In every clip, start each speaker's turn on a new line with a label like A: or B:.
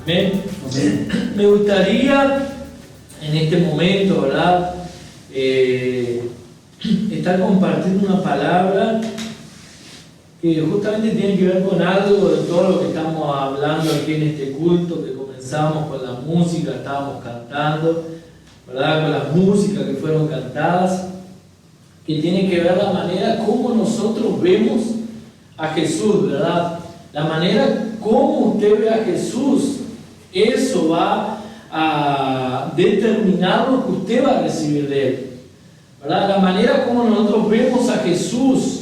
A: Amén. Me gustaría en este momento, ¿verdad? Estar compartiendo una palabra que justamente tiene que ver con algo de todo lo que estamos hablando aquí en este culto, que comenzamos con la música, estábamos cantando, ¿verdad? Con las músicas que fueron cantadas, que tiene que ver la manera como nosotros vemos a Jesús, ¿verdad? La manera como usted ve a Jesús, eso va a determinar lo que usted va a recibir de Él, ¿verdad? La manera como nosotros vemos a Jesús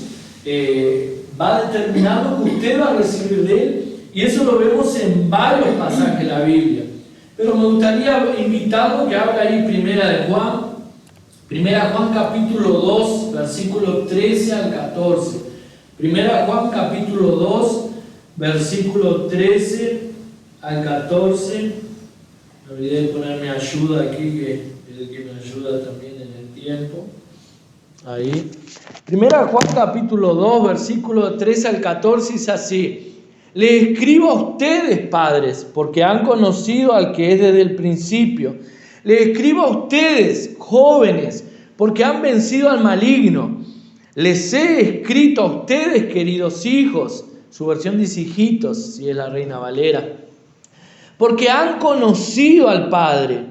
A: va a determinar lo que usted va a recibir de Él, y eso lo vemos en varios pasajes de la Biblia. Pero me gustaría invitarlo que abra ahí Primera Juan capítulo 2, versículo 13 al 14. Primera Juan capítulo 2, versículo 13 al 14. Me olvidé de ponerme ayuda aquí, que es el que me ayuda también en el tiempo. Ahí. Primera Juan capítulo 2, versículo 13 al 14 dice así: le escribo a ustedes, padres, porque han conocido al que es desde el principio. Le escribo a ustedes, jóvenes, porque han vencido al maligno. Les he escrito a ustedes, queridos hijos. Su versión dice hijitos, si es la Reina Valera. Porque han conocido al Padre.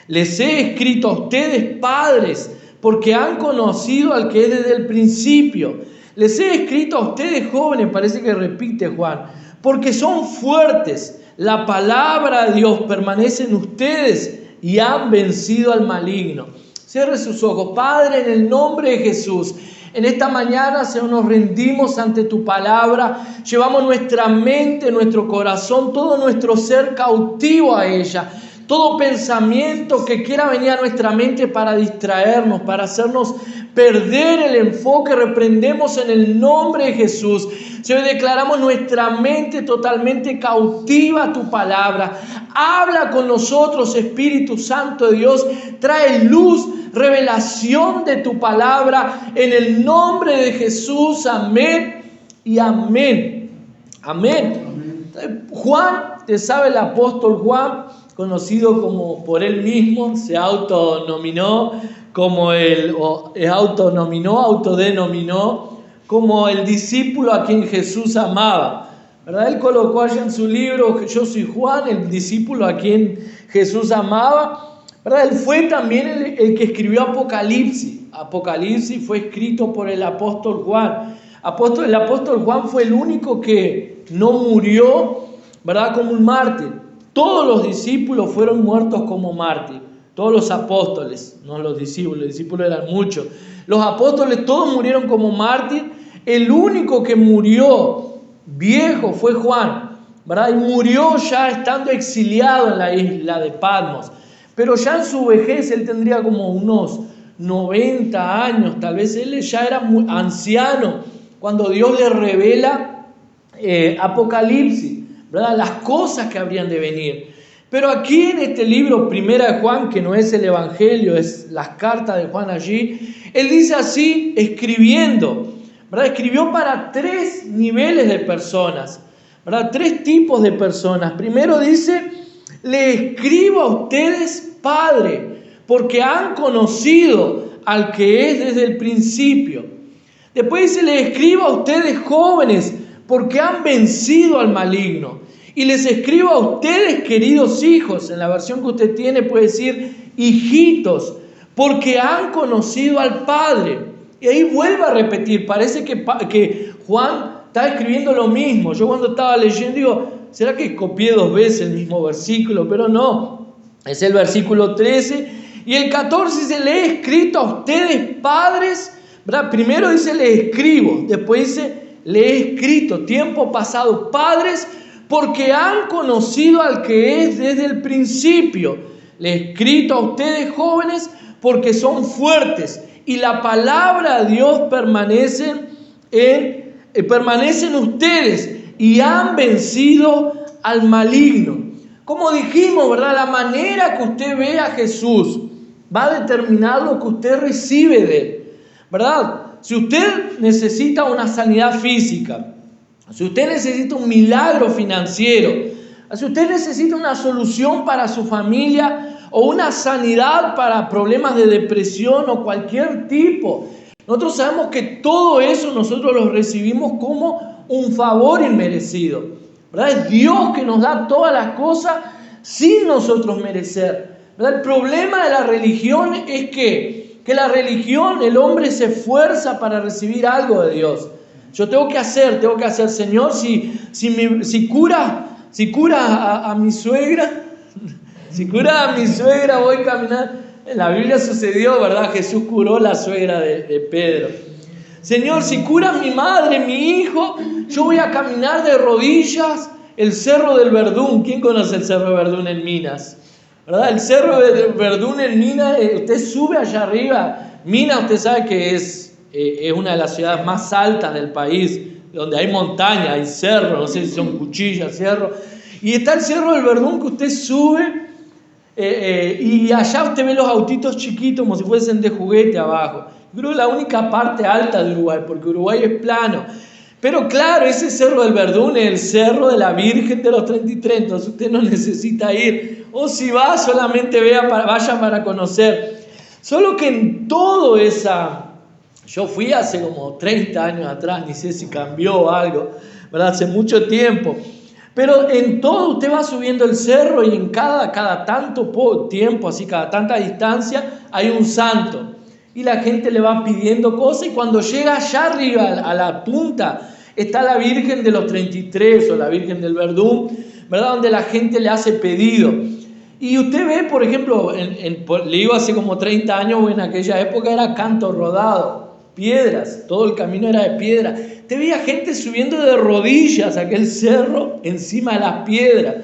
A: Les he escrito a ustedes, padres, porque han conocido al que es desde el principio. Les he escrito a ustedes, jóvenes, parece que repite Juan, porque son fuertes. La palabra de Dios permanece en ustedes y han vencido al maligno. Cierre sus ojos. Padre, en el nombre de Jesús, en esta mañana, Señor, nos rendimos ante tu palabra. Llevamos nuestra mente, nuestro corazón, todo nuestro ser cautivo a ella. Todo pensamiento que quiera venir a nuestra mente para distraernos, para hacernos perder el enfoque, reprendemos en el nombre de Jesús. Señor, declaramos nuestra mente totalmente cautiva a tu palabra. Habla con nosotros, Espíritu Santo de Dios. Trae luz, revelación de tu palabra en el nombre de Jesús. Amén y amén. Amén. Juan, te sabe el apóstol Juan, conocido como por él mismo, se autodenominó como como el discípulo a quien Jesús amaba, ¿verdad? Él colocó allá en su libro: yo soy Juan, el discípulo a quien Jesús amaba, ¿verdad? Él fue también el que escribió Apocalipsis. Apocalipsis fue escrito por el apóstol Juan. El apóstol Juan fue el único que no murió, ¿verdad?, como un mártir. Todos los discípulos fueron muertos como mártir. Todos los apóstoles, no los discípulos eran muchos. Los apóstoles todos murieron como mártir. El único que murió viejo fue Juan, ¿verdad? Y murió ya estando exiliado en la isla de Patmos. Pero ya en su vejez, él tendría como unos 90 años, tal vez él ya era muy anciano cuando Dios le revela Apocalipsis, ¿verdad? Las cosas que habrían de venir. Pero aquí en este libro, Primera de Juan, que no es el Evangelio, es las cartas de Juan allí, él dice así, escribiendo, ¿verdad? Escribió para 3 niveles de personas, ¿verdad? 3 tipos de personas. Primero dice: le escribo a ustedes, Padre, porque han conocido al que es desde el principio. Después dice: le escribo a ustedes, jóvenes, porque han vencido al maligno. Y les escribo a ustedes, queridos hijos. En la versión que usted tiene puede decir hijitos, porque han conocido al Padre. Y ahí vuelve a repetir. Parece que Juan está escribiendo lo mismo. Yo cuando estaba leyendo digo, ¿será que copié 2 veces el mismo versículo? Pero no. Es el versículo 13. Y el 14 dice: le he escrito a ustedes, padres, ¿verdad? Primero dice: le escribo. Después dice: le he escrito, tiempo pasado, padres, porque han conocido al que es desde el principio. Le he escrito a ustedes, jóvenes, porque son fuertes y la palabra de Dios permanece en ustedes y han vencido al maligno. Como dijimos, ¿verdad? La manera que usted ve a Jesús va a determinar lo que usted recibe de Él, ¿verdad? Si usted necesita una sanidad física, si usted necesita un milagro financiero, Si usted necesita una solución para su familia o una sanidad para problemas de depresión o cualquier tipo, nosotros sabemos que todo eso nosotros lo recibimos como un favor inmerecido, ¿verdad? Es Dios que nos da todas las cosas sin nosotros merecer, ¿verdad? El problema de la religión es que la religión, el hombre se esfuerza para recibir algo de Dios. Yo tengo que hacer, Señor, si cura a mi suegra, voy a caminar. En la Biblia sucedió, ¿verdad? Jesús curó la suegra de Pedro. Señor, si curas mi madre, mi hijo, yo voy a caminar de rodillas el Cerro del Verdún. ¿Quién conoce el Cerro del Verdún en Minas? ¿Verdad? El Cerro del Verdún en Minas, usted sube allá arriba. Minas, usted sabe que es una de las ciudades más altas del país, donde hay montaña, hay cerros, no sé si son cuchillas, cerros. Y está el Cerro del Verdún que usted sube y allá usted ve los autitos chiquitos como si fuesen de juguete abajo. Creo que es la única parte alta de Uruguay, porque Uruguay es plano. Pero claro, ese Cerro del Verdún es el cerro de la Virgen de los 33, entonces usted no necesita ir. O si va, solamente vaya para conocer. Solo que en todo yo fui hace como 30 años atrás, ni sé si cambió algo, ¿verdad? Hace mucho tiempo. Pero en todo usted va subiendo el cerro y en cada tanto tiempo, así cada tanta distancia, hay un santo. Y la gente le va pidiendo cosas y cuando llega allá arriba a la punta está la Virgen de los 33 o la Virgen del Verdún, ¿verdad? Donde la gente le hace pedido. Y usted ve, por ejemplo, le digo hace como 30 años, en aquella época era canto rodado, piedras, todo el camino era de piedra. Te veía gente subiendo de rodillas a aquel cerro encima de las piedras.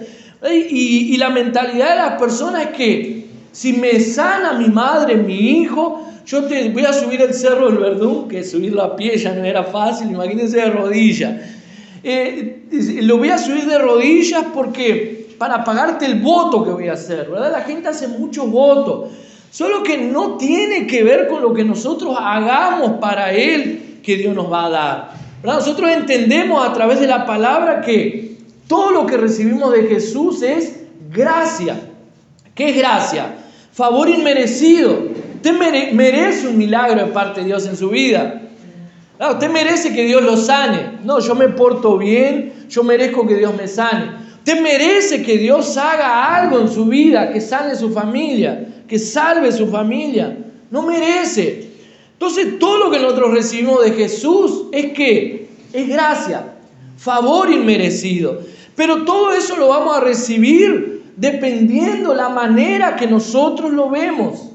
A: Y la mentalidad de las personas es que si me sana mi madre, mi hijo, yo voy a subir el Cerro del Verdún, que subirlo a pie ya no era fácil, imagínense de rodillas. Lo voy a subir de rodillas porque para pagarte el voto que voy a hacer, ¿verdad? La gente hace muchos votos, solo que no tiene que ver con lo que nosotros hagamos para Él que Dios nos va a dar, ¿verdad? Nosotros entendemos a través de la palabra que todo lo que recibimos de Jesús es gracia. ¿Qué es gracia? Favor inmerecido. Usted merece un milagro de parte de Dios en su vida. Usted merece que Dios lo sane. No, yo me porto bien, yo merezco que Dios me sane. Usted merece que Dios haga algo en su vida, que sane su familia, que salve su familia. No merece. Entonces todo lo que nosotros recibimos de Jesús es gracia, favor inmerecido. Pero todo eso lo vamos a recibir dependiendo la manera que nosotros lo vemos,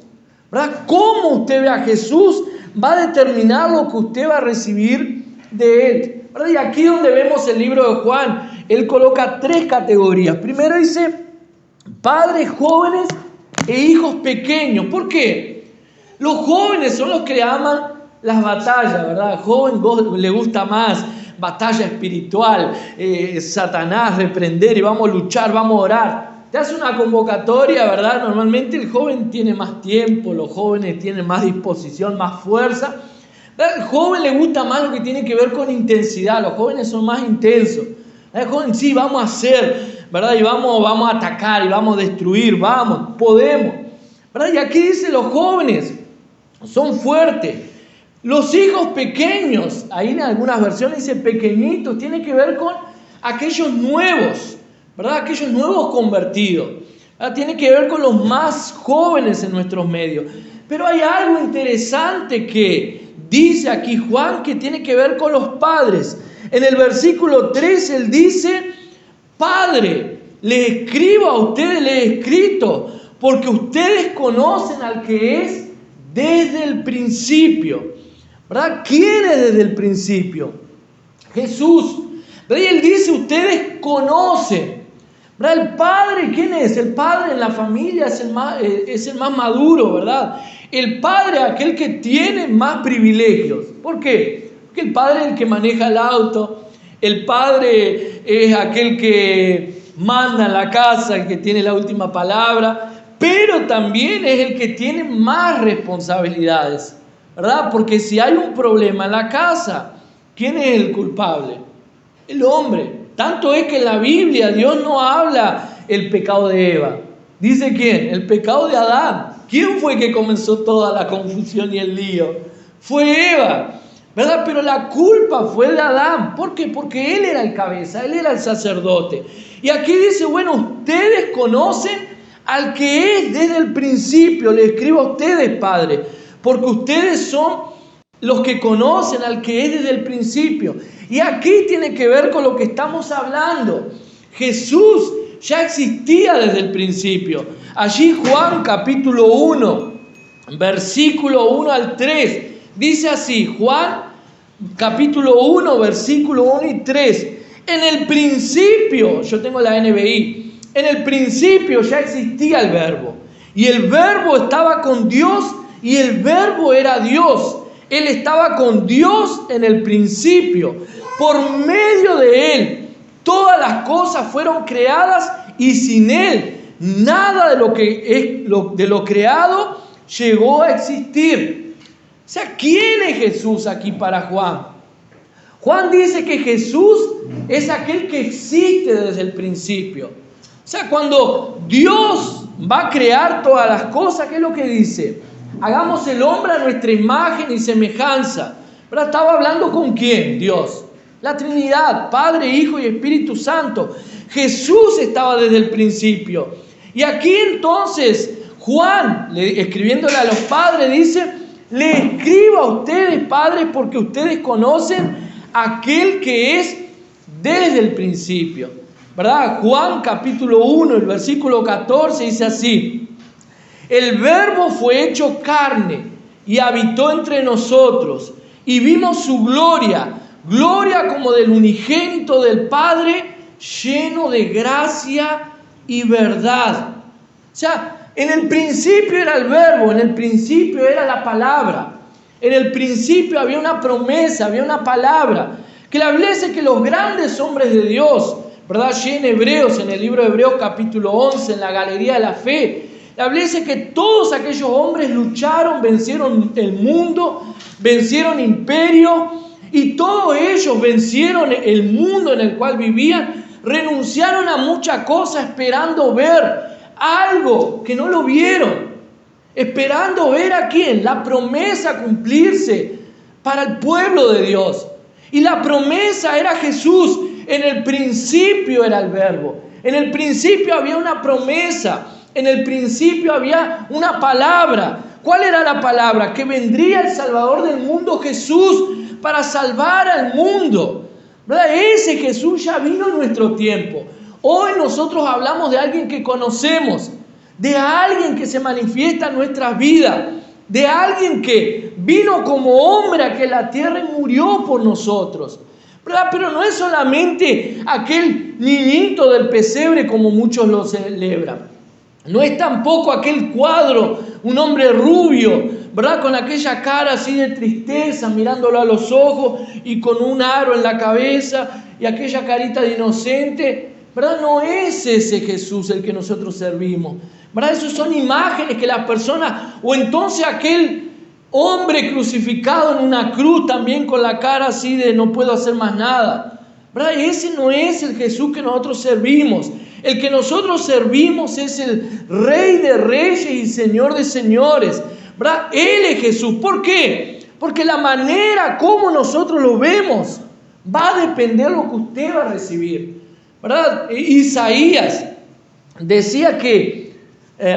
A: ¿verdad? Cómo usted ve a Jesús va a determinar lo que usted va a recibir de Él, ¿verdad? Y aquí donde vemos el libro de Juan, Él coloca 3 categorías. Primero dice padres jóvenes e hijos pequeños. ¿Por qué? Los jóvenes son los que aman las batallas, ¿verdad? Al joven le gusta más batalla espiritual, Satanás, reprender y vamos a luchar, vamos a orar. Te hace una convocatoria, ¿verdad? Normalmente el joven tiene más tiempo, los jóvenes tienen más disposición, más fuerza. Al joven le gusta más lo que tiene que ver con intensidad, los jóvenes son más intensos. El joven, sí, vamos a hacer, ¿verdad? Y vamos a atacar y vamos a destruir, vamos, podemos, ¿verdad? Y aquí dice los jóvenes son fuertes. Los hijos pequeños, ahí en algunas versiones dice pequeñitos, tiene que ver con aquellos nuevos, ¿verdad? Aquellos nuevos convertidos, ¿verdad? Tiene que ver con los más jóvenes en nuestros medios. Pero hay algo interesante que dice aquí Juan que tiene que ver con los padres. En el versículo 3 él dice: Padre, le escribo a ustedes, le he escrito, porque ustedes conocen al que es desde el principio. ¿Verdad? ¿Quién es desde el principio? Jesús. ¿Verdad? Y él dice, ustedes conocen. ¿Verdad? El padre, ¿quién es? El padre en la familia es el más maduro, ¿verdad? El padre, aquel que tiene más privilegios. ¿Por qué? Porque el padre es el que maneja el auto. El padre es aquel que manda en la casa, el que tiene la última palabra. Pero también es el que tiene más responsabilidades, ¿verdad? Porque si hay un problema en la casa, ¿quién es el culpable? El hombre. Tanto es que en la Biblia Dios no habla el pecado de Eva. ¿Dice quién? El pecado de Adán. ¿Quién fue que comenzó toda la confusión y el lío? Fue Eva, ¿verdad? Pero la culpa fue de Adán. ¿Por qué? Porque él era el cabeza, él era el sacerdote. Y aquí dice, bueno, ustedes conocen al que es desde el principio. Le escribo a ustedes, Padre, porque ustedes son los que conocen al que es desde el principio. Y aquí tiene que ver con lo que estamos hablando. Jesús ya existía desde el principio. Allí Juan capítulo 1, versículo 1 al 3, dice así, Juan capítulo 1, versículo 1 y 3. En el principio, yo tengo la NBI, en el principio ya existía el verbo. Y el verbo estaba con Dios y el verbo era Dios. Él estaba con Dios en el principio. Por medio de Él, todas las cosas fueron creadas y sin Él, nada de lo creado llegó a existir. O sea, ¿quién es Jesús aquí para Juan? Juan dice que Jesús es aquel que existe desde el principio. O sea, cuando Dios va a crear todas las cosas, ¿qué es lo que dice? Hagamos el hombre a nuestra imagen y semejanza. ¿Pero estaba hablando con quién? Dios. La Trinidad, Padre, Hijo y Espíritu Santo. Jesús estaba desde el principio. Y aquí entonces Juan, escribiéndole a los padres, dice, le escribo a ustedes, padres, porque ustedes conocen aquel que es desde el principio. ¿Verdad? Juan capítulo 1, el versículo 14 dice así, el verbo fue hecho carne y habitó entre nosotros y vimos su gloria, gloria como del unigénito del Padre, lleno de gracia y verdad. O sea, en el principio era el verbo, en el principio era la palabra, en el principio había una promesa, había una palabra, que la Biblia dice que los grandes hombres de Dios, ¿verdad? Allí en Hebreos, en el libro de Hebreos capítulo 11, en la galería de la fe, la Biblia dice que todos aquellos hombres lucharon, vencieron el mundo, vencieron imperio, y todos ellos vencieron el mundo en el cual vivían, renunciaron a muchas cosas esperando ver algo que no lo vieron, esperando ver a quién, la promesa cumplirse para el pueblo de Dios. Y la promesa era Jesús. En el principio era el verbo, en el principio había una promesa, en el principio había una palabra. ¿Cuál era la palabra? Que vendría el Salvador del mundo, Jesús, para salvar al mundo, ¿verdad? Ese Jesús ya vino en nuestro tiempo. Hoy nosotros hablamos de alguien que conocemos, de alguien que se manifiesta en nuestras vidas, de alguien que vino como hombre a que la tierra y murió por nosotros, ¿verdad? Pero no es solamente aquel niñito del pesebre como muchos lo celebran. No es tampoco aquel cuadro, un hombre rubio, ¿verdad? Con aquella cara así de tristeza, mirándolo a los ojos y con un aro en la cabeza y aquella carita de inocente, ¿verdad? No es ese Jesús el que nosotros servimos, ¿verdad? Esas son imágenes que las personas, o entonces aquel hombre crucificado en una cruz también con la cara así de no puedo hacer más nada, ¿verdad? Ese no es el Jesús que nosotros servimos. El que nosotros servimos es el Rey de Reyes y Señor de Señores, ¿verdad? Él es Jesús. ¿Por qué? Porque la manera como nosotros lo vemos va a depender de lo que usted va a recibir, ¿verdad? Isaías decía que,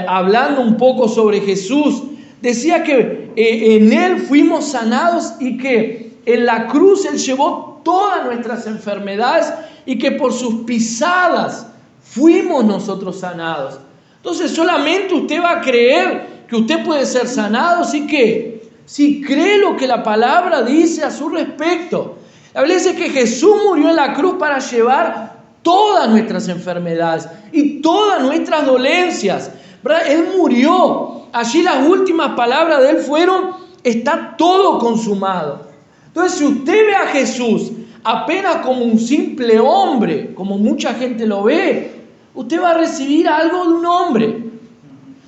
A: hablando un poco sobre Jesús, decía que en Él fuimos sanados y que en la cruz Él llevó todas nuestras enfermedades y que por sus pisadas fuimos nosotros sanados. Entonces solamente usted va a creer que usted puede ser sanado si cree lo que la palabra dice a su respecto. La Biblia dice que Jesús murió en la cruz para llevar todas nuestras enfermedades y todas nuestras dolencias, ¿verdad? Él murió. Allí las últimas palabras de Él fueron: está todo consumado. Entonces, si usted ve a Jesús apenas como un simple hombre, como mucha gente lo ve, usted va a recibir algo de un hombre.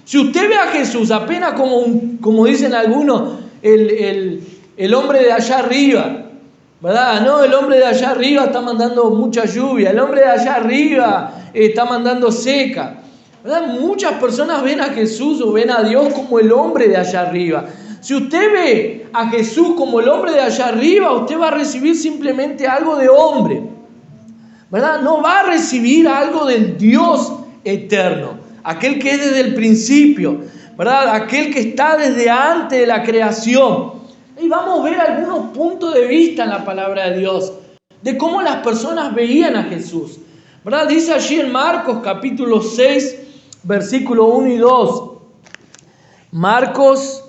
A: Si usted ve a Jesús apenas como dicen algunos, el hombre de allá arriba, ¿verdad? No, el hombre de allá arriba está mandando mucha lluvia, el hombre de allá arriba está mandando seca, ¿verdad? Muchas personas ven a Jesús o ven a Dios como el hombre de allá arriba. Si usted ve a Jesús como el hombre de allá arriba, usted va a recibir simplemente algo de hombre, ¿verdad? No va a recibir algo del Dios eterno, aquel que es desde el principio, ¿verdad? Aquel que está desde antes de la creación. Y vamos a ver algunos puntos de vista en la palabra de Dios, de cómo las personas veían a Jesús, ¿verdad? Dice allí en Marcos capítulo 6, versículo 1 y 2. Marcos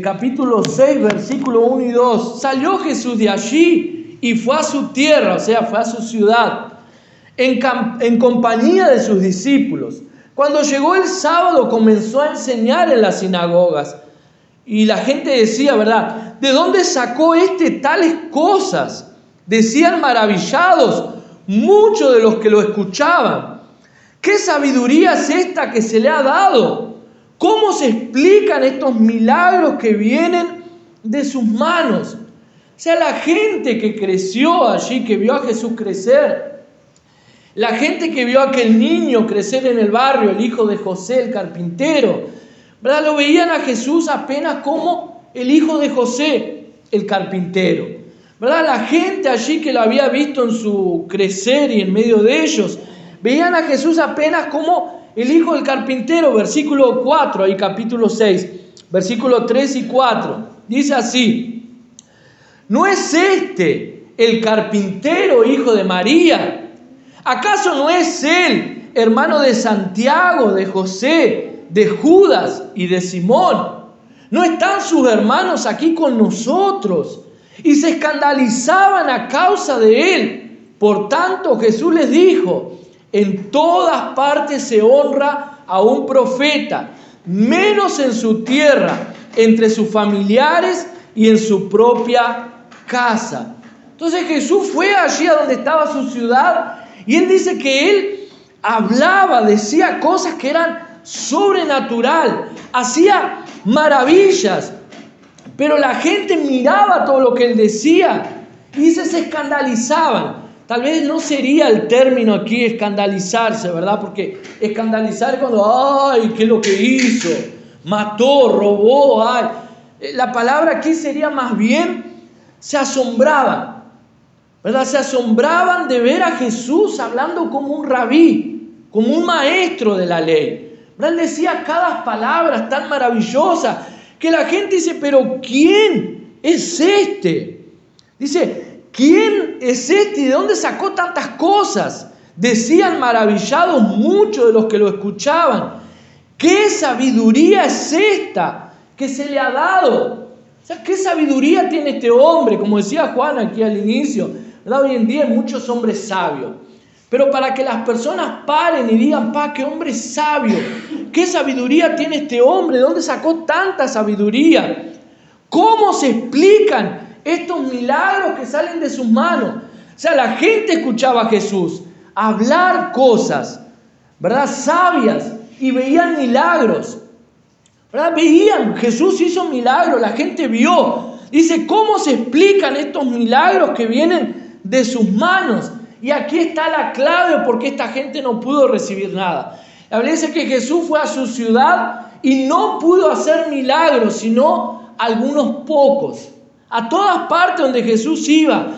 A: capítulo 6, versículo 1 y 2. Salió Jesús de allí y fue a su tierra, o sea, fue a su ciudad, en compañía de sus discípulos. Cuando llegó el sábado, comenzó a enseñar en las sinagogas. Y la gente decía, ¿verdad? ¿De dónde sacó tales cosas? Decían maravillados muchos de los que lo escuchaban. ¿Qué sabiduría es esta que se le ha dado? ¿Cómo se explican estos milagros que vienen de sus manos? O sea, la gente que creció allí, que vio a Jesús crecer, la gente que vio a aquel niño crecer en el barrio, el hijo de José, el carpintero, ¿verdad? Lo veían a Jesús apenas como el hijo de José, el carpintero, ¿verdad? La gente allí que lo había visto en su crecer y en medio de ellos, veían a Jesús apenas como el hijo del carpintero, versículo 4, ahí capítulo 6, versículo 3 y 4. Dice así: ¿no es el carpintero hijo de María? ¿Acaso no es él hermano de Santiago, de José, de Judas y de Simón? ¿No están sus hermanos aquí con nosotros? Y se escandalizaban a causa de él. Por tanto, Jesús les dijo: en todas partes se honra a un profeta, menos en su tierra, entre sus familiares y en su propia casa. Entonces Jesús fue allí a donde estaba su ciudad, y él dice que él hablaba, decía cosas que eran sobrenatural, hacía maravillas, pero la gente miraba todo lo que él decía y se escandalizaban. Tal vez no sería el término aquí escandalizarse, ¿verdad? Porque escandalizar es cuando, ay, ¿qué es lo que hizo? Mató, robó, ay. La palabra aquí sería más bien, se asombraban, ¿verdad? Se asombraban de ver a Jesús hablando como un rabí, como un maestro de la ley, ¿verdad? Él decía cada palabra tan maravillosa que la gente dice, pero ¿quién es este? Dice, ¿quién es este y de dónde sacó tantas cosas? Decían maravillados muchos de los que lo escuchaban. ¿Qué sabiduría es esta que se le ha dado? O sea, ¿qué sabiduría tiene este hombre? Como decía Juan aquí al inicio, ¿verdad? Hoy en día hay muchos hombres sabios. Pero para que las personas paren y digan, qué hombre sabio, qué sabiduría tiene este hombre, ¿de dónde sacó tanta sabiduría? ¿Cómo se explican estos milagros que salen de sus manos? O sea, la gente escuchaba a Jesús hablar cosas, ¿verdad? Sabias, y veían milagros, ¿verdad? Veían, Jesús hizo milagros, la gente vio. Dice, ¿cómo se explican estos milagros que vienen de sus manos? Y aquí está la clave de por qué esta gente no pudo recibir nada. La Biblia dice que Jesús fue a su ciudad y no pudo hacer milagros, sino algunos pocos. A todas partes donde Jesús iba,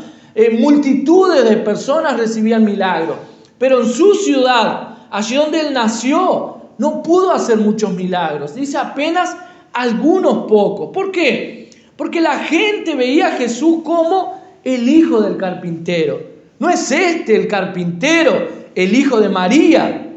A: multitudes de personas recibían milagros. Pero en su ciudad, allí donde él nació, no pudo hacer muchos milagros. Dice apenas algunos pocos. ¿Por qué? Porque la gente veía a Jesús como el hijo del carpintero. ¿No es el carpintero, el hijo de María?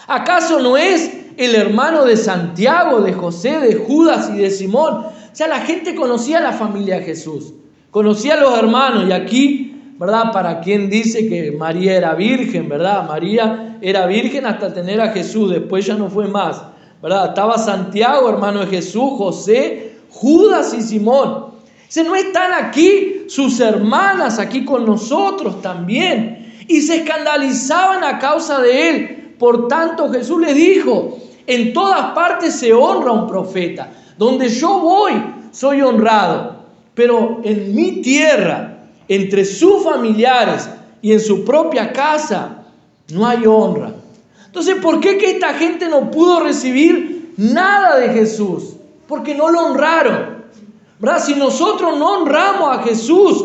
A: ¿Acaso no es el hermano de Santiago, de José, de Judas y de Simón? O sea, la gente conocía a la familia de Jesús, conocía a los hermanos. Y aquí, ¿verdad? Para quien dice que María era virgen, ¿verdad? María era virgen hasta tener a Jesús, después ya no fue más, ¿verdad? Estaba Santiago, hermano de Jesús, José, Judas y Simón. Dice, ¿no están aquí sus hermanas aquí con nosotros también? Y se escandalizaban a causa de él. Por tanto, Jesús les dijo, en todas partes se honra a un profeta. Donde yo voy, soy honrado. Pero en mi tierra,
B: entre sus familiares y en su propia casa, no hay honra. Entonces, ¿por qué que esta gente no pudo recibir nada de Jesús? Porque no lo honraron, ¿verdad? Si nosotros no honramos a Jesús,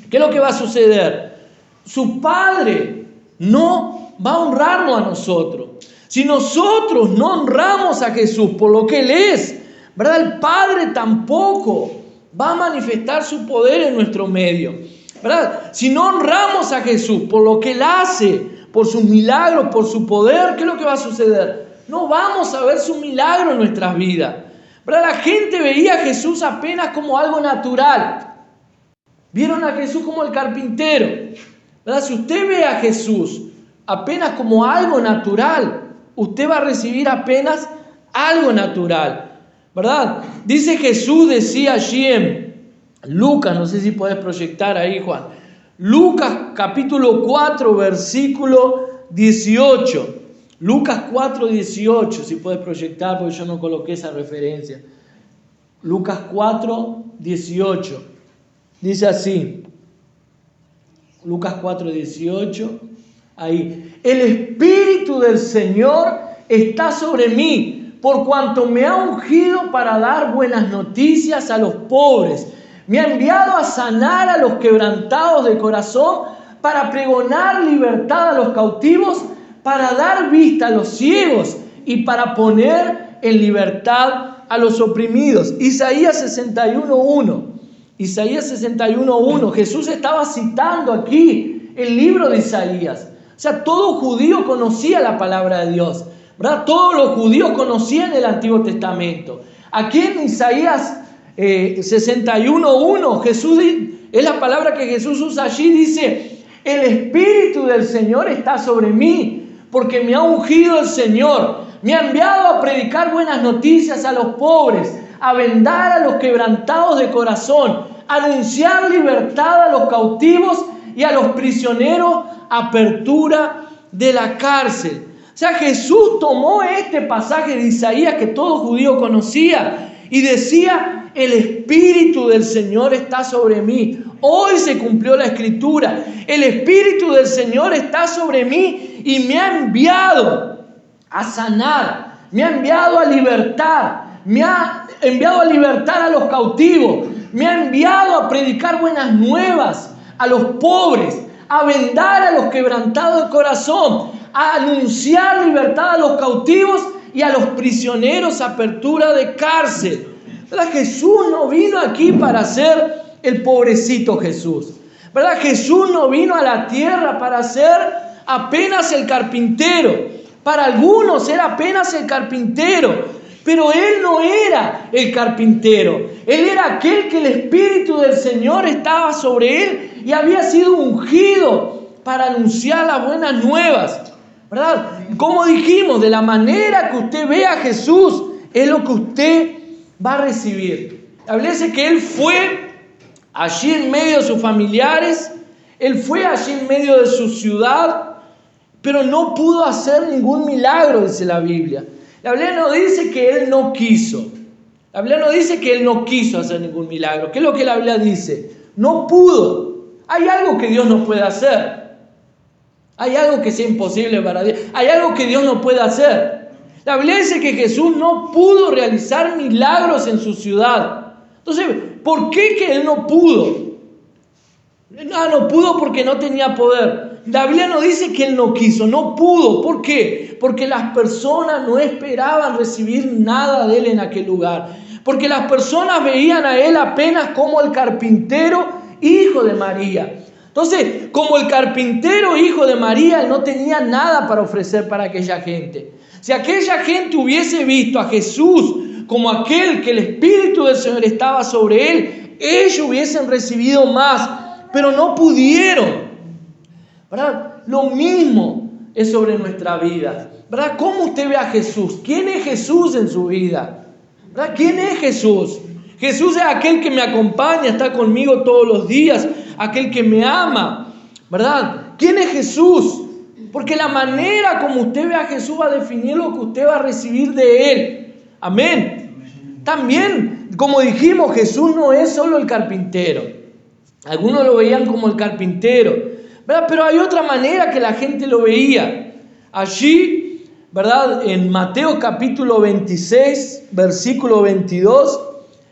B: ¿qué es lo que va a suceder? Su Padre no va a honrarnos a nosotros. Si nosotros no honramos a Jesús por lo que Él es, ¿verdad? El Padre tampoco va a manifestar su poder en nuestro medio, ¿verdad? Si no honramos a Jesús por lo que Él hace, por sus milagros, por su poder, ¿qué es lo que va a suceder? No vamos a ver su milagro en nuestras vidas, ¿verdad? La gente veía a Jesús apenas como algo natural. Vieron a Jesús como el carpintero, ¿verdad? Si usted ve a Jesús apenas como algo natural, usted va a recibir apenas algo natural, ¿verdad? Dice Jesús, decía allí en Lucas, no sé si puedes proyectar ahí, Juan. Lucas capítulo 4, versículo 18. Lucas 4, 18, si puedes proyectar, porque yo no coloqué esa referencia. Lucas 4, 18. Dice así. Lucas 4, 18. Ahí. El Espíritu del Señor está sobre mí, por cuanto me ha ungido para dar buenas noticias a los pobres. Me ha enviado a sanar a los quebrantados de corazón, para pregonar libertad a los cautivos, para dar vista a los ciegos y para poner en libertad a los oprimidos. Isaías 61.1. Isaías 61.1. Jesús estaba citando aquí el libro de Isaías. O sea, todo judío conocía la palabra de Dios, ¿verdad? Todos los judíos conocían el Antiguo Testamento. Aquí en Isaías 61.1, Jesús, es la palabra que Jesús usa allí, dice: el Espíritu del Señor está sobre mí, porque me ha ungido el Señor, me ha enviado a predicar buenas noticias a los pobres, a vendar a los quebrantados de corazón, a anunciar libertad a los cautivos y a los prisioneros, apertura de la cárcel. O sea, Jesús tomó este pasaje de Isaías que todo judío conocía y decía: el Espíritu del Señor está sobre mí. Hoy se cumplió la Escritura. El Espíritu del Señor está sobre mí y me ha enviado a sanar, me ha enviado a libertar, me ha enviado a libertar a los cautivos, me ha enviado a predicar buenas nuevas a los pobres, a vendar a los quebrantados de corazón, a anunciar libertad a los cautivos y a los prisioneros, apertura de cárcel. ¿Verdad? Jesús no vino aquí para ser el pobrecito Jesús, ¿verdad? Jesús no vino a la tierra para ser apenas el carpintero. Para algunos era apenas el carpintero, pero Él no era el carpintero. Él era aquel que el Espíritu del Señor estaba sobre Él y había sido ungido para anunciar las buenas nuevas, ¿verdad? Como dijimos, de la manera que usted ve a Jesús es lo que usted va a recibir. Hablese que Él fue allí en medio de sus familiares, Él fue allí en medio de su ciudad, pero no pudo hacer ningún milagro, dice la Biblia. La Biblia no dice que Él no quiso. La Biblia no dice que Él no quiso hacer ningún milagro. ¿Qué es lo que la Biblia dice? No pudo. Hay algo que Dios no puede hacer. Hay algo que sea imposible para Dios. Hay algo que Dios no puede hacer. La Biblia dice que Jesús no pudo realizar milagros en su ciudad. Entonces, ¿por qué que Él no pudo? No pudo porque no tenía poder. La Biblia no dice que Él no quiso, no pudo. ¿Por qué? Porque las personas no esperaban recibir nada de Él en aquel lugar. Porque las personas veían a Él apenas como el carpintero, hijo de María. Entonces, como el carpintero, hijo de María, Él no tenía nada para ofrecer para aquella gente. Si aquella gente hubiese visto a Jesús como aquel que el Espíritu del Señor estaba sobre Él, ellos hubiesen recibido más, pero no pudieron, ¿verdad? Lo mismo es sobre nuestra vida, ¿verdad? ¿Cómo usted ve a Jesús? ¿Quién es Jesús en su vida? ¿Verdad? ¿Quién es Jesús? Jesús es aquel que me acompaña, está conmigo todos los días, aquel que me ama, ¿verdad? ¿Quién es Jesús? Porque la manera como usted ve a Jesús va a definir lo que usted va a recibir de Él. Amén. También, como dijimos, Jesús no es solo el carpintero. Algunos lo veían como el carpintero, ¿verdad? Pero hay otra manera que la gente lo veía. Allí, ¿verdad? En Mateo capítulo 26, versículo 22,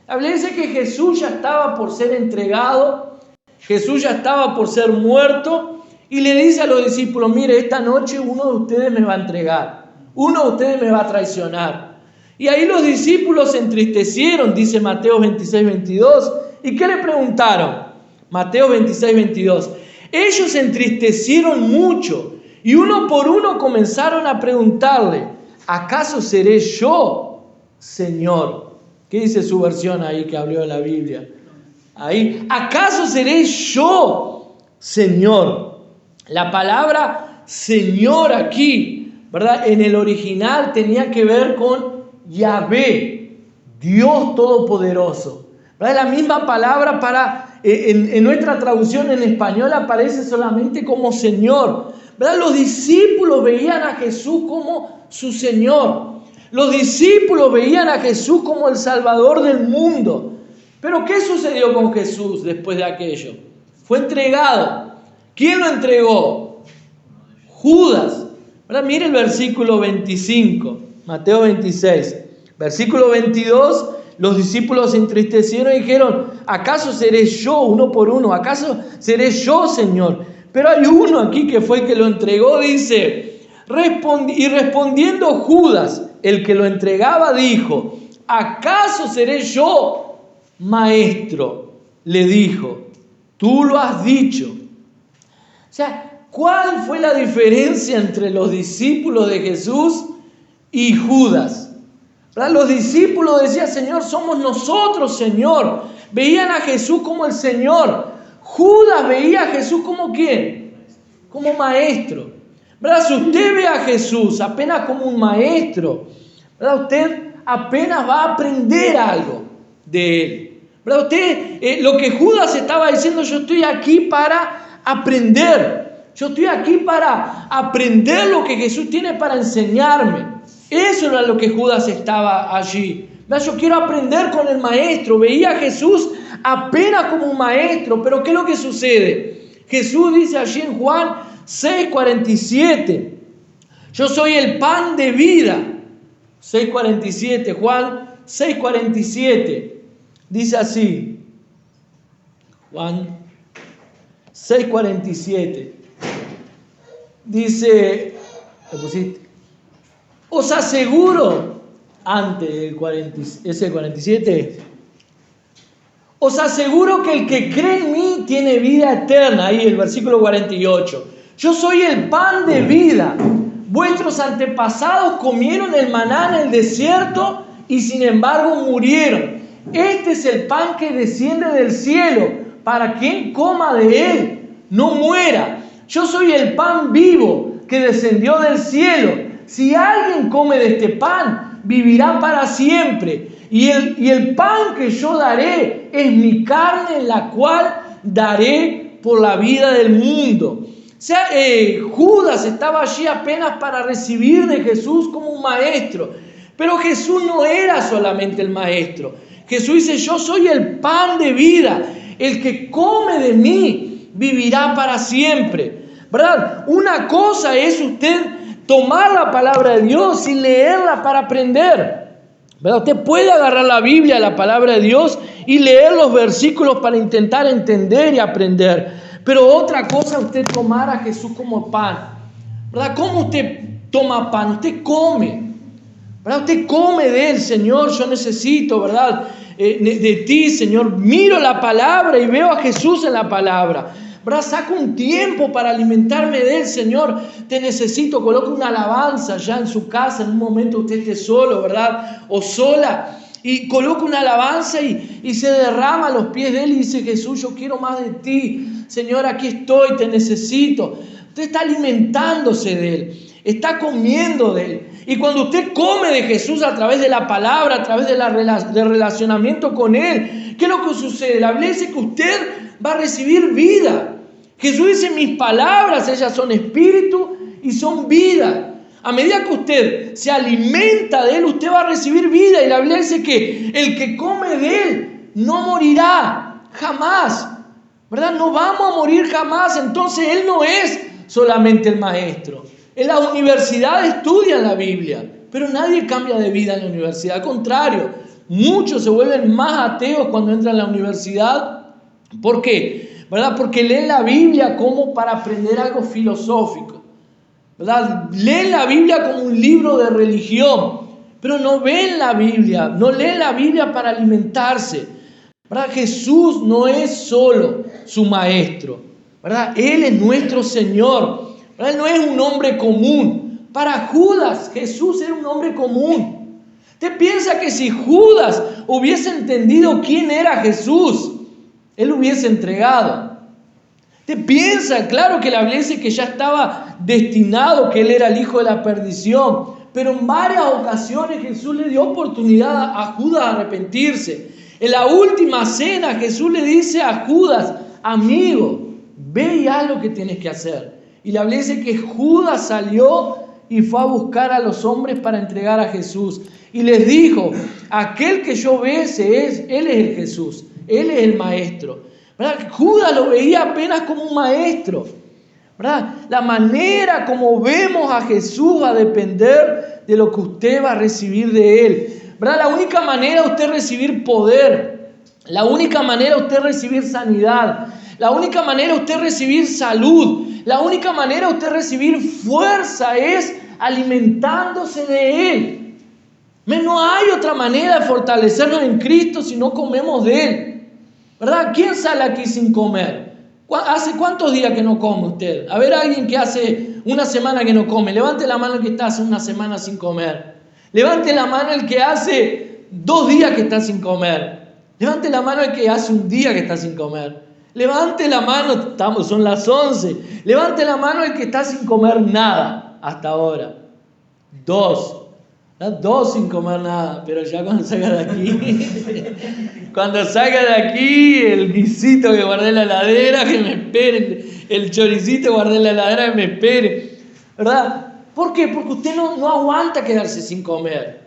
B: la Biblia dice que Jesús ya estaba por ser entregado, Jesús ya estaba por ser muerto, y le dice a los discípulos: mire, esta noche uno de ustedes me va a entregar, uno de ustedes me va a traicionar. Y ahí los discípulos se entristecieron, dice Mateo 26, 22. ¿Y qué le preguntaron? Mateo 26, 22. Ellos se entristecieron mucho y uno por uno comenzaron a preguntarle: ¿acaso seré yo, Señor? ¿Qué dice su versión ahí que abrió la Biblia? Ahí, ¿acaso seré yo, Señor? La palabra Señor aquí, ¿verdad? En el original tenía que ver con Yahvé, Dios Todopoderoso. ¿Verdad? La misma palabra en nuestra traducción en español aparece solamente como Señor. ¿Verdad? Los discípulos veían a Jesús como su Señor. Los discípulos veían a Jesús como el Salvador del mundo. Pero ¿qué sucedió con Jesús después de aquello? Fue entregado. ¿Quién lo entregó? Judas. ¿Verdad? Mire el versículo 25, Mateo 26. Versículo 22, los discípulos se entristecieron y dijeron: ¿acaso seré yo, uno por uno? ¿Acaso seré yo, Señor? Pero hay uno aquí que fue el que lo entregó, dice, y respondiendo Judas, el que lo entregaba, dijo: ¿acaso seré yo, Maestro? Le dijo: tú lo has dicho. O sea, ¿cuál fue la diferencia entre los discípulos de Jesús y Judas? ¿Verdad? Los discípulos decían: Señor, somos nosotros, Señor. Veían a Jesús como el Señor. Judas veía a Jesús como ¿quién? Como maestro. ¿Verdad? Si usted ve a Jesús apenas como un maestro, ¿verdad? Usted apenas va a aprender algo de él. ¿Verdad? Usted, lo que Judas estaba diciendo: yo estoy aquí para aprender. Yo estoy aquí para aprender lo que Jesús tiene para enseñarme. Eso era lo que Judas estaba allí. Yo quiero aprender con el maestro. Veía a Jesús apenas como un maestro. Pero ¿qué es lo que sucede? Jesús dice allí en Juan 6:47: yo soy el pan de vida. 6:47, Juan 6:47. Dice así. Juan 6:47. Dice, ¿lo pusiste? Os aseguro, antes ese 47, os aseguro que el que cree en mí tiene vida eterna. Ahí el versículo 48. Yo soy el pan de vida. Vuestros antepasados comieron el maná en el desierto y sin embargo murieron. Este es el pan que desciende del cielo, para quien coma de él no muera. Yo soy el pan vivo que descendió del cielo. Si alguien come de este pan, vivirá para siempre. Y el pan que yo daré es mi carne, en la cual daré por la vida del mundo. O sea, Judas estaba allí apenas para recibir de Jesús como un maestro. Pero Jesús no era solamente el maestro. Jesús dice: yo soy el pan de vida. El que come de mí vivirá para siempre. ¿Verdad? Una cosa es usted tomar la palabra de Dios y leerla para aprender. ¿Verdad? Usted puede agarrar la Biblia, la palabra de Dios, y leer los versículos para intentar entender y aprender. Pero otra cosa es usted tomar a Jesús como pan. ¿Verdad? ¿Cómo usted toma pan? Usted come. ¿Verdad? Usted come de él. Señor, yo necesito, ¿verdad? De ti, Señor. Miro la palabra y veo a Jesús en la palabra. ¿Verdad? Saco un tiempo para alimentarme de él. Señor, te necesito. Coloque una alabanza ya en su casa. En un momento usted esté solo, ¿verdad? O sola. Y coloca una alabanza y se derrama a los pies de él y dice: Jesús, yo quiero más de ti. Señor, aquí estoy, te necesito. Usted está alimentándose de él. Está comiendo de él. Y cuando usted come de Jesús a través de la palabra, a través del relacionamiento con él, ¿qué es lo que sucede? La Biblia dice que usted va a recibir vida. Jesús dice: mis palabras, ellas son espíritu y son vida. A medida que usted se alimenta de él, usted va a recibir vida. Y la Biblia dice que el que come de él no morirá jamás. ¿verdad? No vamos a morir jamás. Entonces Él no es solamente el maestro. En la universidad estudian la Biblia, pero nadie cambia de vida en la universidad. Al contrario, muchos se vuelven más ateos cuando entran a la universidad. ¿Por qué? ¿Verdad? Porque leen la Biblia como para aprender algo filosófico, ¿verdad? Leen la Biblia como un libro de religión, pero no ven la Biblia, no leen la Biblia para alimentarse, ¿verdad? Jesús no es solo su maestro, ¿verdad? Él es nuestro Señor, ¿verdad? Él no es un hombre común. Para Judas, Jesús era un hombre común. ¿Usted piensa que si Judas hubiese entendido quién era Jesús, él hubiese entregado? ¿Usted piensa? Claro que la Biblia dice que ya estaba destinado, que él era el hijo de la perdición, pero en varias ocasiones Jesús le dio oportunidad a Judas a arrepentirse. En la última cena Jesús le dice a Judas: amigo, ve y haz lo que tienes que hacer. Y la Biblia dice que Judas salió y fue a buscar a los hombres para entregar a Jesús. Y les dijo: aquel que yo bese él es el Jesús, él es el maestro, ¿verdad? Judas lo veía apenas como un maestro, ¿verdad? La manera como vemos a Jesús va a depender de lo que usted va a recibir de Él, ¿verdad? La única manera de usted recibir poder, la única manera de usted recibir sanidad, la única manera de usted recibir salud, la única manera de usted recibir fuerza es alimentándose de Él. No hay otra manera de fortalecernos en Cristo si no comemos de Él, ¿verdad? ¿Quién sale aquí sin comer? ¿Hace cuántos días que no come usted? A ver, alguien que hace una semana que no come. Levante la mano el que está hace una semana sin comer. Levante la mano el que hace 2 días que está sin comer. Levante la mano el que hace un día que está sin comer. Levante la mano, son las 11. Levante la mano el que está sin comer nada hasta ahora. 2 sin comer nada, pero ya cuando salga de aquí, cuando salga de aquí, el guisito que guardé en la heladera, que me espere, el choricito que guardé en la heladera, que me espere, ¿verdad? ¿Por qué? Porque usted no aguanta quedarse sin comer,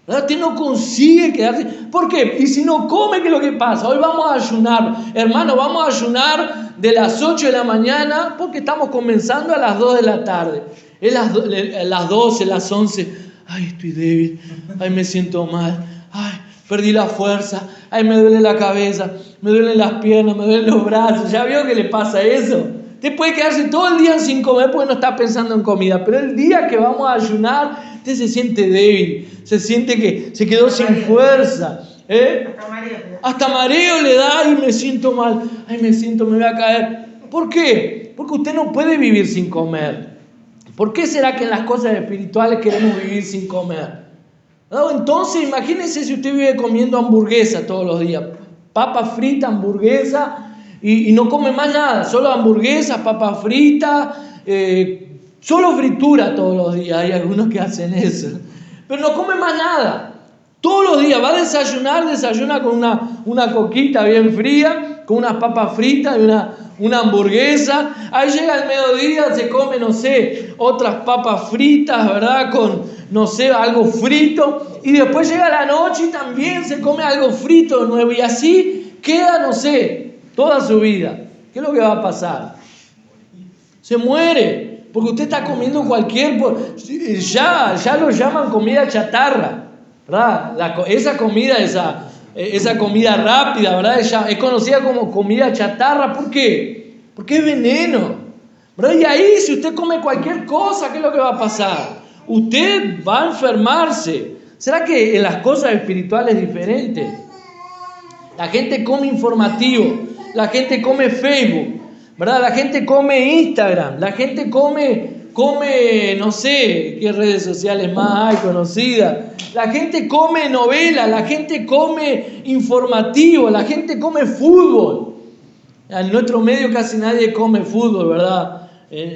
B: ¿verdad? Usted no consigue quedarse. ¿Por qué? Y si no come, ¿qué es lo que pasa? Hoy vamos a ayunar, hermano, vamos a ayunar de las 8 de la mañana, porque estamos comenzando a las 2 de la tarde. Es las 12, las 11. Ay, estoy débil. Ay, me siento mal. Ay, perdí la fuerza. Ay, me duele la cabeza. Me duelen las piernas. Me duelen los brazos. ¿Ya vio que le pasa eso? Usted puede quedarse todo el día sin comer porque no está pensando en comida. Pero el día que vamos a ayunar, usted se siente débil. Se siente que se quedó sin fuerza. Hasta mareo le da y me siento mal. Ay, me voy a caer. ¿Por qué? Porque usted no puede vivir sin comer. ¿Por qué será que en las cosas espirituales queremos vivir sin comer? ¿No? Entonces, imagínense si usted vive comiendo hamburguesa todos los días. Papa frita, hamburguesa, y no come más nada. Solo hamburguesas, papa frita, solo fritura todos los días. Hay algunos que hacen eso. Pero no come más nada. Todos los días va a desayuna con una coquita bien fría, con unas papas fritas y una hamburguesa. Ahí llega el mediodía, se come, no sé, otras papas fritas, ¿verdad? Con, no sé, algo frito. Y después llega la noche y también se come algo frito de nuevo. Y así queda, no sé, toda su vida. ¿Qué es lo que va a pasar? Se muere, porque usted está comiendo ya lo llaman comida chatarra, ¿verdad? Esa comida rápida, ¿verdad? Es conocida como comida chatarra. ¿Por qué? Porque es veneno, ¿verdad? Y ahí, si usted come cualquier cosa, ¿qué es lo que va a pasar? Usted va a enfermarse. ¿Será que en las cosas espirituales es diferente? La gente come informativo, la gente come Facebook, ¿verdad? La gente come Instagram, la gente come, no sé qué redes sociales más hay conocidas. La gente come novela, la gente come informativo, la gente come fútbol. En nuestro medio casi nadie come fútbol, ¿verdad?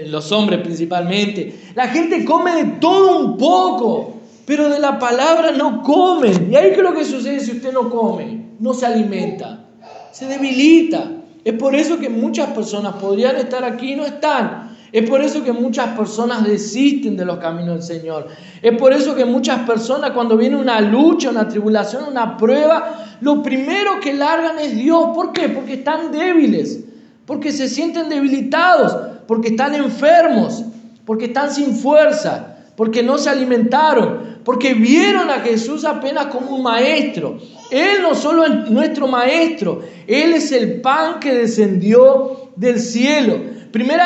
B: Los hombres principalmente. La gente come de todo un poco, pero de la palabra no comen. ¿Y ahí qué es lo que sucede si usted no come? No se alimenta, se debilita. Es por eso que muchas personas podrían estar aquí y no están. Es por eso que muchas personas desisten de los caminos del Señor. Es por eso que muchas personas, cuando viene una lucha, una tribulación, una prueba, lo primero que largan es Dios. ¿Por qué? Porque están débiles. porque se sienten debilitados, porque están enfermos, porque están sin fuerza, porque no se alimentaron, porque vieron a Jesús apenas como un maestro. Él no solo es nuestro maestro, Él es el pan que descendió del cielo.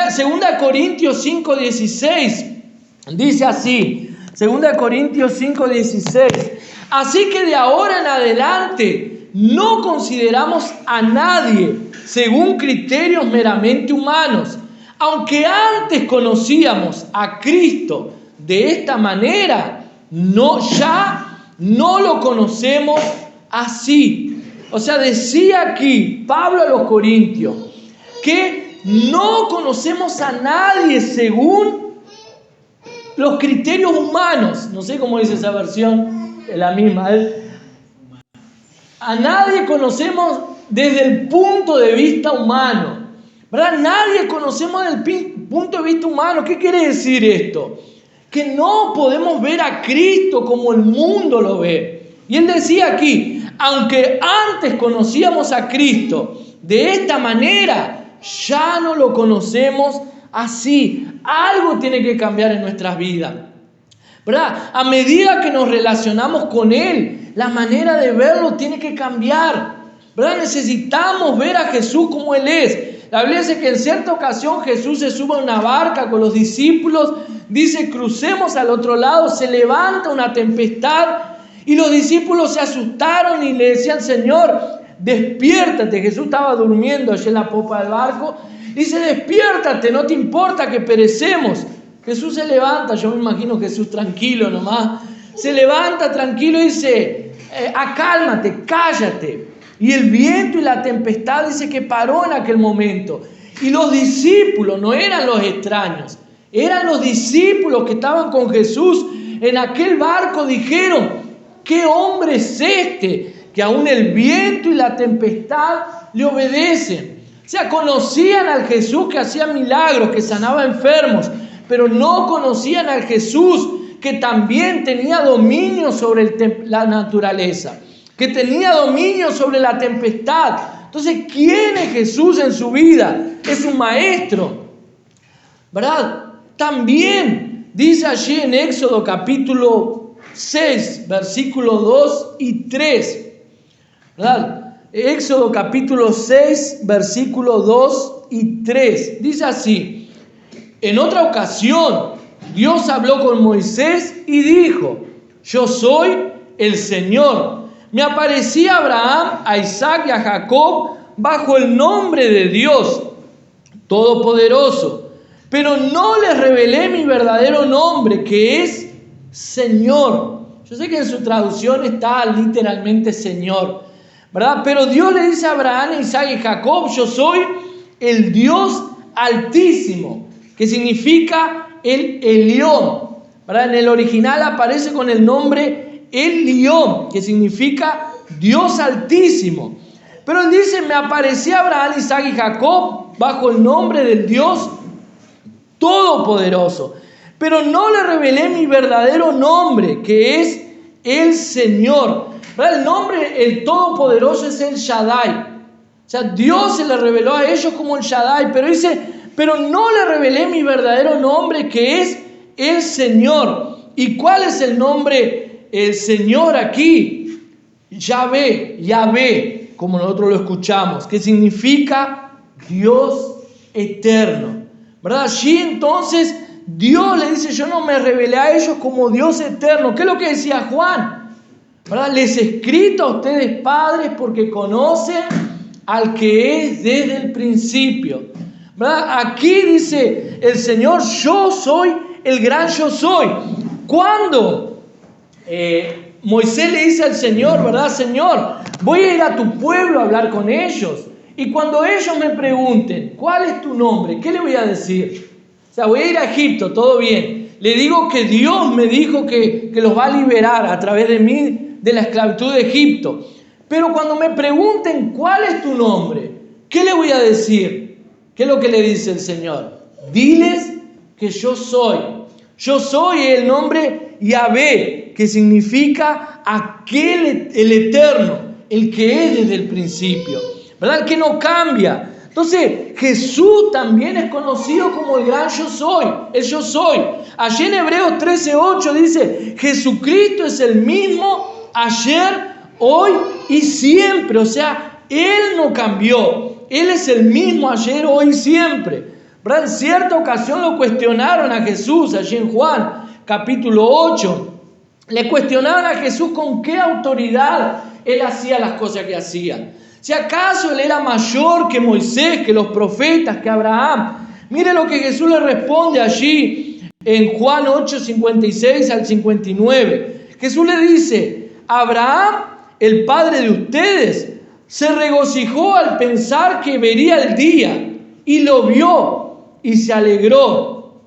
B: Segunda Corintios 5:16 dice así, 2 Corintios 5:16, así que de ahora en adelante no consideramos a nadie según criterios meramente humanos. Aunque antes conocíamos a Cristo de esta manera, ya no lo conocemos así. O sea, decía aquí Pablo a los Corintios que no conocemos a nadie según los criterios humanos. No sé cómo dice esa versión, es la misma. A nadie conocemos desde el punto de vista humano, ¿verdad? Nadie conocemos desde el punto de vista humano. ¿Qué quiere decir esto? Que no podemos ver a Cristo como el mundo lo ve. Y él decía aquí, aunque antes conocíamos a Cristo de esta manera, ya no lo conocemos así. Algo tiene que cambiar en nuestras vidas, ¿verdad? A medida que nos relacionamos con Él, la manera de verlo tiene que cambiar, ¿verdad? Necesitamos ver a Jesús como Él es. La Biblia dice que en cierta ocasión Jesús se sube a una barca con los discípulos, dice crucemos al otro lado, se levanta una tempestad y los discípulos se asustaron y le decían, Señor, despiértate. Jesús estaba durmiendo allí en la popa del barco. Dice, despiértate, no te importa que perecemos. Jesús se levanta, yo me imagino Jesús tranquilo nomás. Se levanta tranquilo y dice, acálmate, cállate. Y el viento y la tempestad dice que paró en aquel momento. Y los discípulos, no eran los extraños, eran los discípulos que estaban con Jesús en aquel barco, dijeron, ¿qué hombre es este que aún el viento y la tempestad le obedecen? O sea, conocían al Jesús que hacía milagros, que sanaba enfermos, pero no conocían al Jesús que también tenía dominio sobre la naturaleza, que tenía dominio sobre la tempestad. Entonces, ¿quién es Jesús en su vida? Es un maestro, ¿verdad? También dice allí en Éxodo capítulo 6, versículos 2 y 3, ¿verdad? Éxodo capítulo 6, versículos 2 y 3. Dice así, en otra ocasión Dios habló con Moisés y dijo, yo soy el Señor. Me aparecí a Abraham, a Isaac y a Jacob bajo el nombre de Dios Todopoderoso, pero no les revelé mi verdadero nombre, que es Señor. Yo sé que en su traducción está literalmente Señor, ¿verdad? Pero Dios le dice a Abraham, Isaac y Jacob, yo soy el Dios Altísimo, que significa el Elión, ¿verdad? En el original aparece con el nombre Elión, que significa Dios Altísimo. Pero él dice, me aparecí a Abraham, Isaac y Jacob bajo el nombre del Dios Todopoderoso, pero no le revelé mi verdadero nombre, que es el Señor. ¿Verdad? El nombre, el Todopoderoso, es el Shaddai. O sea, Dios se le reveló a ellos como el Shaddai, pero dice, pero no le revelé mi verdadero nombre, que es el Señor. ¿Y cuál es el nombre el Señor aquí? Yahvé, como nosotros lo escuchamos, que significa Dios eterno, ¿verdad? Allí entonces Dios le dice, yo no me revelé a ellos como Dios eterno. ¿Qué es lo que decía Juan? ¿Verdad? Les he escrito a ustedes, padres, porque conocen al que es desde el principio, ¿verdad? Aquí dice el Señor, yo soy el gran yo soy. Cuando Moisés le dice al Señor, ¿verdad? Señor, voy a ir a tu pueblo a hablar con ellos, y cuando ellos me pregunten, ¿cuál es tu nombre? ¿Qué le voy a decir? O sea, voy a ir a Egipto, todo bien. Le digo que Dios me dijo que los va a liberar a través de mí de la esclavitud de Egipto. Pero cuando me pregunten cuál es tu nombre, ¿qué le voy a decir? ¿Qué es lo que le dice el Señor? Diles que yo soy. Yo soy el nombre Yahvé, que significa aquel, el eterno, el que es desde el principio, ¿verdad? El que no cambia. Entonces, Jesús también es conocido como el gran yo soy, el yo soy. Allí en Hebreos 13:8 dice, Jesucristo es el mismo ayer, hoy y siempre. O sea, Él no cambió. Él es el mismo ayer, hoy y siempre. ¿Verdad? En cierta ocasión lo cuestionaron a Jesús, allí en Juan capítulo 8. Le cuestionaban a Jesús con qué autoridad Él hacía las cosas que hacía. Si acaso Él era mayor que Moisés, que los profetas, que Abraham. Mire lo que Jesús le responde allí en Juan 8, 56 al 59. Jesús le dice, Abraham, el padre de ustedes, se regocijó al pensar que vería el día y lo vio y se alegró.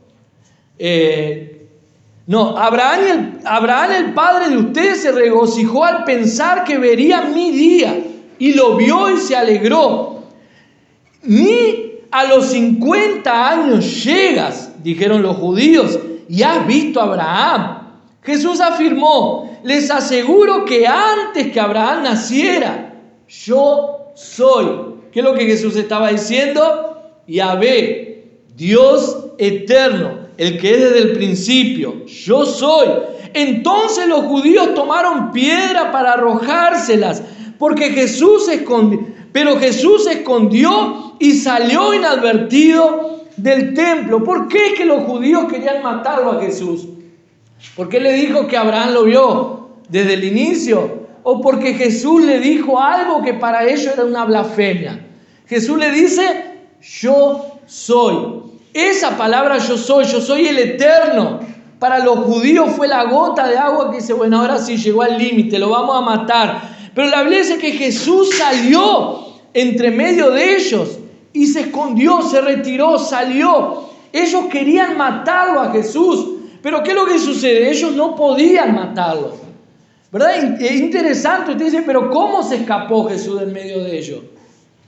B: Abraham, el padre de ustedes, se regocijó al pensar que vería mi día y lo vio y se alegró. Ni a los 50 años llegas, dijeron los judíos, y has visto a Abraham. Jesús afirmó, les aseguro que antes que Abraham naciera, yo soy. ¿Qué es lo que Jesús estaba diciendo? Yahvé, Dios eterno, el que es desde el principio, yo soy. Entonces los judíos tomaron piedra para arrojárselas, porque Jesús escondió, pero Jesús escondió y salió inadvertido del templo. ¿Por qué es que los judíos querían matarlo a Jesús? ¿Por qué le dijo que Abraham lo vio desde el inicio? ¿O porque Jesús le dijo algo que para ellos era una blasfemia? Jesús le dice, yo soy. Esa palabra yo soy el eterno. Para los judíos fue la gota de agua que dice, bueno, ahora sí llegó al límite, lo vamos a matar. Pero la Biblia dice que Jesús salió entre medio de ellos y se escondió, se retiró, salió. Ellos querían matarlo a Jesús. Pero ¿qué es lo que sucede? Ellos no podían matarlo. ¿Verdad? Es interesante. Usted dice, pero ¿cómo se escapó Jesús en medio de ellos?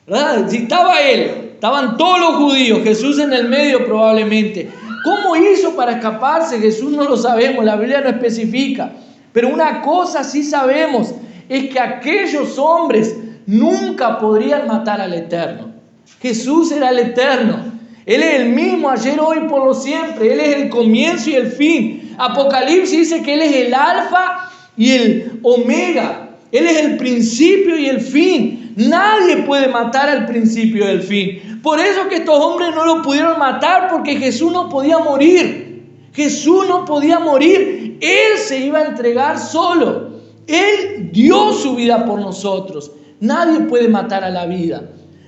B: ¿Verdad? Si estaba él, estaban todos los judíos, Jesús en el medio probablemente. ¿Cómo hizo para escaparse? Jesús no lo sabemos, la Biblia no especifica. Pero una cosa sí sabemos, es que aquellos hombres nunca podrían matar al Eterno. Jesús era el Eterno. Él es el mismo ayer, hoy, por lo siempre. Él es el comienzo y el fin. Apocalipsis dice que Él es el alfa y el omega. Él es el principio y el fin. Nadie puede matar al principio y el fin. Por eso que estos hombres no lo pudieron matar, porque Jesús no podía morir. Jesús no podía morir. Él se iba a entregar solo. Él dio su vida por nosotros. Nadie puede matar a la vida.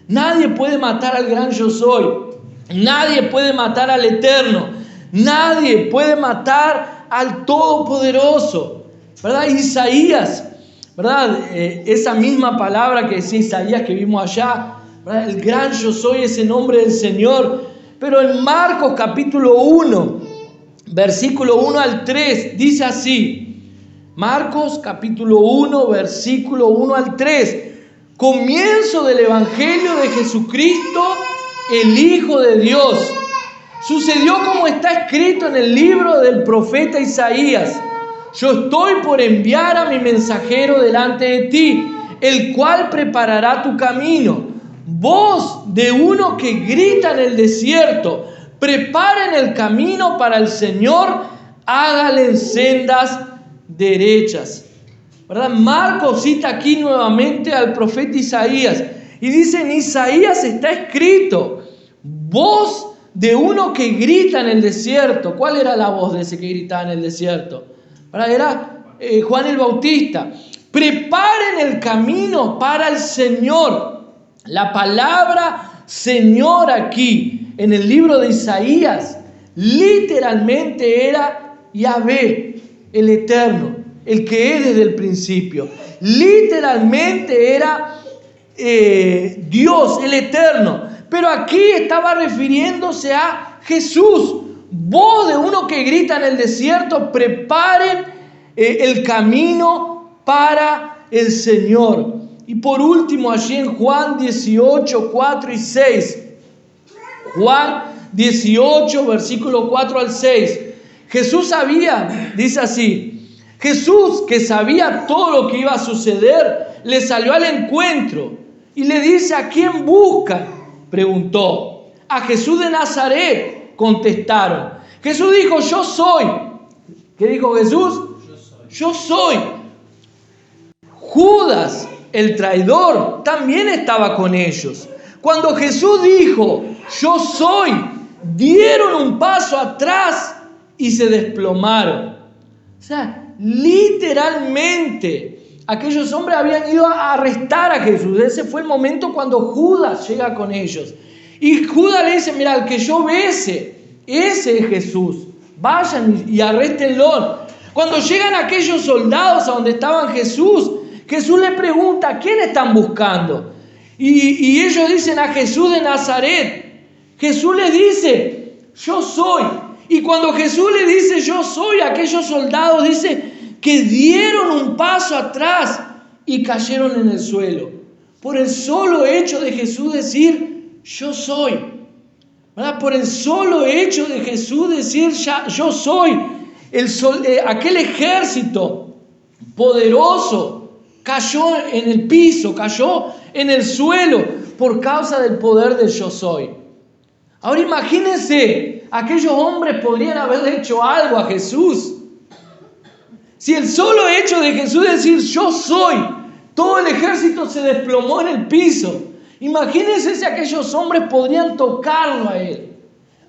B: Nadie puede matar al gran yo soy. Nadie puede matar al Eterno. Nadie puede matar al Todopoderoso. ¿Verdad? Isaías, ¿verdad? Esa misma palabra que decía Isaías que vimos allá, ¿verdad? El gran yo soy es el nombre del Señor. Pero en Marcos capítulo 1, versículo 1 al 3, dice así. Marcos capítulo 1, versículo 1 al 3. Comienzo del Evangelio de Jesucristo, el Hijo de Dios. Sucedió como está escrito en el libro del profeta Isaías. Yo estoy por enviar a mi mensajero delante de ti, el cual preparará tu camino. Voz de uno que grita en el desierto, preparen el camino para el Señor, hágale sendas derechas. ¿Verdad? Marcos cita aquí nuevamente al profeta Isaías y dice, en Isaías está escrito, voz de uno que grita en el desierto. ¿Cuál era la voz de ese que gritaba en el desierto? ¿Verdad? Era Juan el Bautista. Preparen el camino para el Señor. La palabra Señor aquí en el libro de Isaías literalmente era Yahvé, el Eterno, el que es desde el principio. Literalmente era Dios, el Eterno. Pero aquí estaba refiriéndose a Jesús. Voz de uno que grita en el desierto, preparen el camino para el Señor. Y por último, allí en Juan 18, 4 y 6. Juan 18, versículo 4 al 6. Jesús sabía, dice así, Jesús, que sabía todo lo que iba a suceder, le salió al encuentro y le dice, ¿a quién buscan? preguntó. A Jesús de Nazaret contestaron. Jesús dijo, yo soy. ¿Qué dijo Jesús? Yo soy. Judas, el traidor, también estaba con ellos. Cuando Jesús dijo, yo soy, dieron un paso atrás y se desplomaron. O sea, literalmente, aquellos hombres habían ido a arrestar a Jesús. Ese fue el momento cuando Judas llega con ellos. Y Judas le dice, mira, el que yo bese, ese es Jesús. Vayan y arréstenlo. Cuando llegan aquellos soldados a donde estaban Jesús, Jesús le pregunta, ¿a quién están buscando? Y ellos dicen, a Jesús de Nazaret. Jesús les dice, yo soy. Y cuando Jesús le dice, yo soy, aquellos soldados dice que dieron un paso atrás y cayeron en el suelo. Por el solo hecho de Jesús decir, yo soy. ¿Verdad? Por el solo hecho de Jesús decir, yo soy. Aquel ejército poderoso cayó en el piso, cayó en el suelo por causa del poder del yo soy. Ahora imagínense, aquellos hombres podrían haberle hecho algo a Jesús. Si el solo hecho de Jesús decir yo soy, todo el ejército se desplomó en el piso. Imagínense si aquellos hombres podrían tocarlo a él.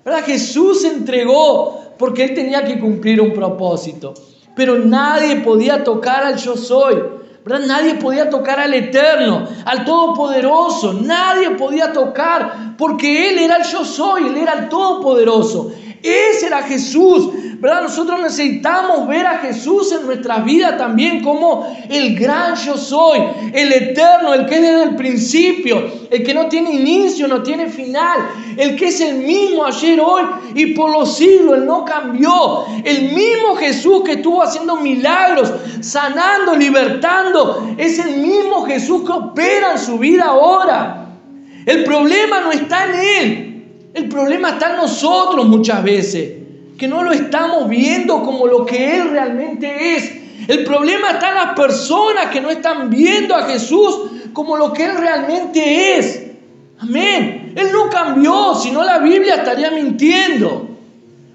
B: ¿Verdad? Jesús se entregó porque él tenía que cumplir un propósito. Pero nadie podía tocar al yo soy. ¿Verdad? Nadie podía tocar al Eterno, al Todopoderoso. Nadie podía tocar porque Él era el yo soy, Él era el Todopoderoso. Ese era Jesús. ¿Verdad? Nosotros necesitamos ver a Jesús en nuestras vidas también como el gran yo soy, el eterno, el que es desde el principio, el que no tiene inicio, no tiene final, el que es el mismo ayer, hoy y por los siglos. Él no cambió. El mismo Jesús que estuvo haciendo milagros, sanando, libertando, es el mismo Jesús que opera en su vida ahora. El problema no está en Él. El problema está en nosotros muchas veces, que no lo estamos viendo como lo que Él realmente es. El problema está en las personas que no están viendo a Jesús como lo que Él realmente es. Amén. Él no cambió, si no la Biblia estaría mintiendo.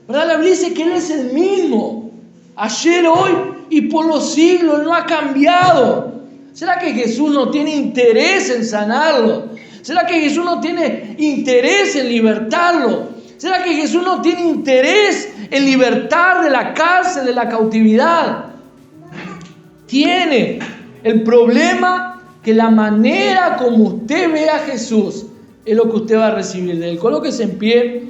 B: ¿Verdad? La Biblia dice que Él es el mismo, ayer, hoy y por los siglos. Él no ha cambiado. ¿Será que Jesús no tiene interés en sanarlo? ¿Será que Jesús no tiene interés en libertarlo? ¿Será que Jesús no tiene interés en libertar de la cárcel, de la cautividad? Tiene. El problema que la manera como usted ve a Jesús es lo que usted va a recibir de Él. Colóquese en pie.